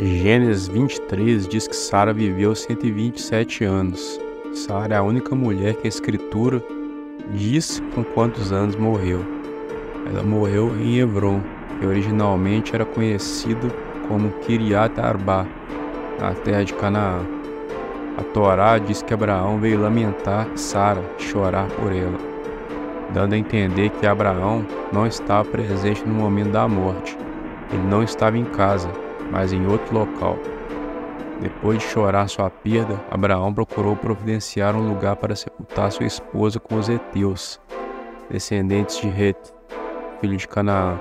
Gênesis 23 diz que Sara viveu 127 anos. Sara é a única mulher que a Escritura diz com quantos anos morreu. Ela morreu em Hebrom, que originalmente era conhecido como Kiriat Arba, na terra de Canaã. A Torá diz que Abraão veio lamentar Sara, chorar por ela, dando a entender que Abraão não estava presente no momento da morte. Ele não estava em casa, mas em outro local. Depois de chorar sua perda, Abraão procurou providenciar um lugar para sepultar sua esposa com os heteus, descendentes de Het, filho de Canaã.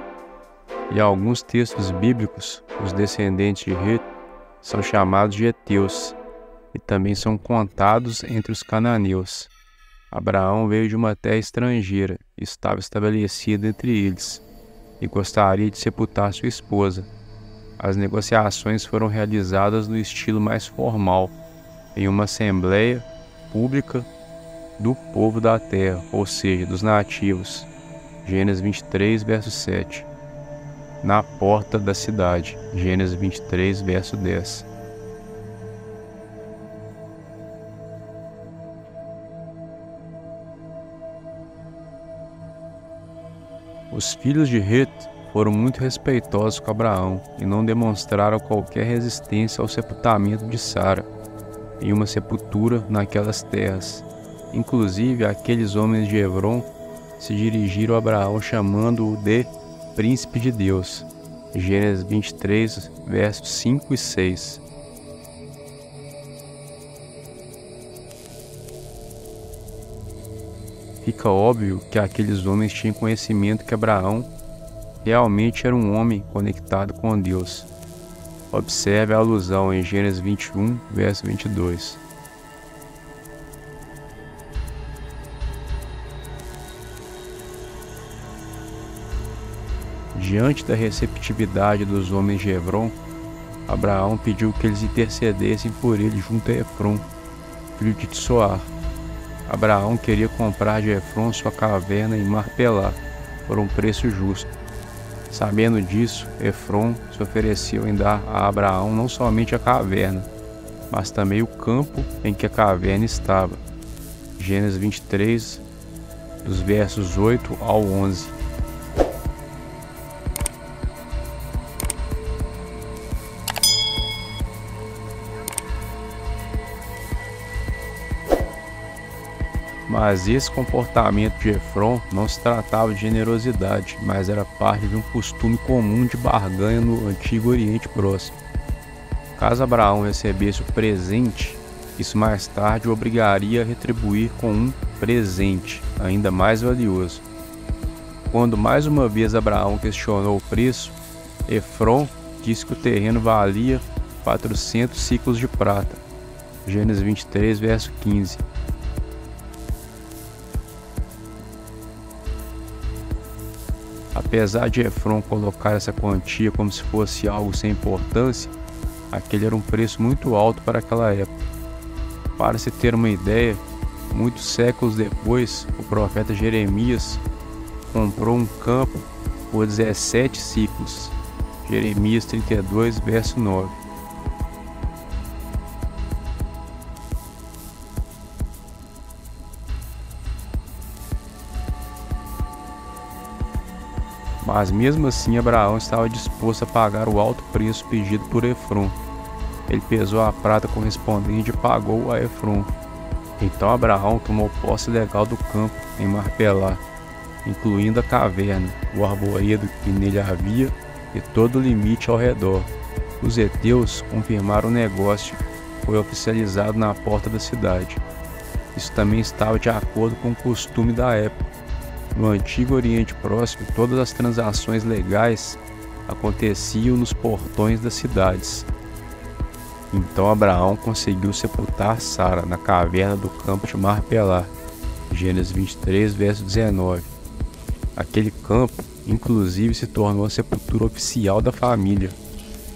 Em alguns textos bíblicos, os descendentes de Het são chamados de heteus e também são contados entre os cananeus. Abraão veio de uma terra estrangeira e estava estabelecido entre eles, e gostaria de sepultar sua esposa. As negociações foram realizadas no estilo mais formal, em uma assembleia pública do povo da terra, ou seja, dos nativos. Gênesis 23, verso 7. Na porta da cidade. Gênesis 23, verso 10. Os filhos de Het foram muito respeitosos com Abraão e não demonstraram qualquer resistência ao sepultamento de Sara em uma sepultura naquelas terras. Inclusive, aqueles homens de Hebrom se dirigiram a Abraão chamando-o de Príncipe de Deus. Gênesis 23, versos 5 e 6. Fica óbvio que aqueles homens tinham conhecimento que Abraão realmente era um homem conectado com Deus. Observe a alusão em Gênesis 21, verso 22. Diante da receptividade dos homens de Hebrom, Abraão pediu que eles intercedessem por ele junto a Efrom, filho de Tsoar. Abraão queria comprar de Efrom sua caverna em Marpelá por um preço justo. Sabendo disso, Efrom se ofereceu em dar a Abraão não somente a caverna, mas também o campo em que a caverna estava. Gênesis 23, dos versos 8 ao 11. Mas esse comportamento de Efrom não se tratava de generosidade, mas era parte de um costume comum de barganha no Antigo Oriente Próximo. Caso Abraão recebesse o presente, isso mais tarde o obrigaria a retribuir com um presente ainda mais valioso. Quando mais uma vez Abraão questionou o preço, Efrom disse que o terreno valia 400 ciclos de prata. Gênesis 23, verso 15. Apesar de Efrom colocar essa quantia como se fosse algo sem importância, aquele era um preço muito alto para aquela época. Para se ter uma ideia, muitos séculos depois, o profeta Jeremias comprou um campo por 17 ciclos. Jeremias 32, verso 9. Mas mesmo assim Abraão estava disposto a pagar o alto preço pedido por Efrom. Ele pesou a prata correspondente e pagou a Efrom. Então Abraão tomou posse legal do campo em Marpelá, incluindo a caverna, o arvoredo que nele havia e todo o limite ao redor. Os heteus confirmaram o negócio, foi oficializado na porta da cidade. Isso também estava de acordo com o costume da época. No Antigo Oriente Próximo, todas as transações legais aconteciam nos portões das cidades. Então Abraão conseguiu sepultar Sara na caverna do campo de Marpelá. Gênesis 23, verso 19. Aquele campo, inclusive, se tornou a sepultura oficial da família.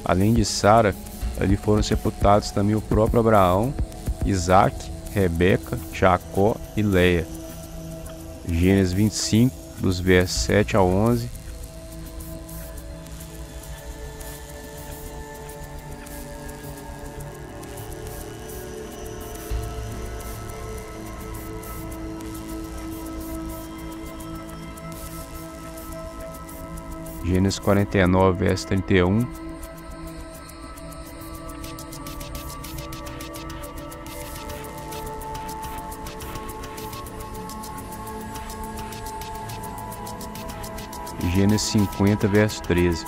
Além de Sara, ali foram sepultados também o próprio Abraão, Isaque, Rebeca, Jacó e Leia. Gênesis 25, dos versos 7 a 11. Gênesis 49, verso 31. Gênesis 50, verso 13.